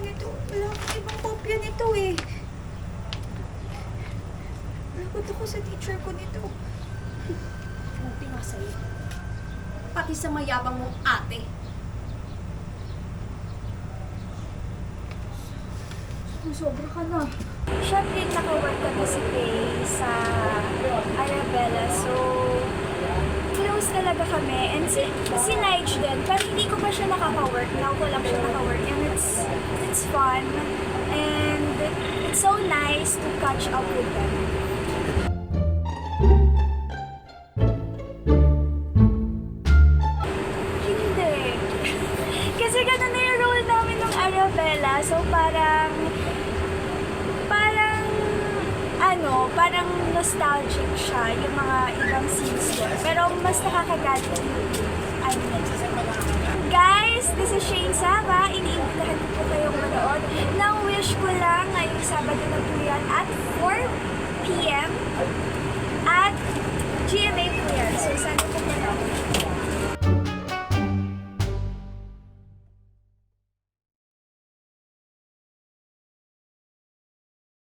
nito. Wala akong ibang kopya nito eh. Lagot ako sa teacher ko nito. Buti nga sa'yo. Pati sa mayabang mong ate. Sobra ka na. Siyempre, nakawork kami si Kay sa Arabella. So, close talaga kami. And si Nige din. Pero hindi ko pa siya nakaka-work. Now ko lang siya naka-work. And it's fun. And it's so nice to catch up with them. Hindi. Kasi ganun na yung role namin ng Arabella. So, parang nostalgic siya, yung mga ibang scenes doon. Pero mas nakakagadyo yung Guys, this is Shane Saba. Iniimbitahan ko po kayong manood ng Wish Ko Lang ngayong Sabado na po yan at 4 p.m. at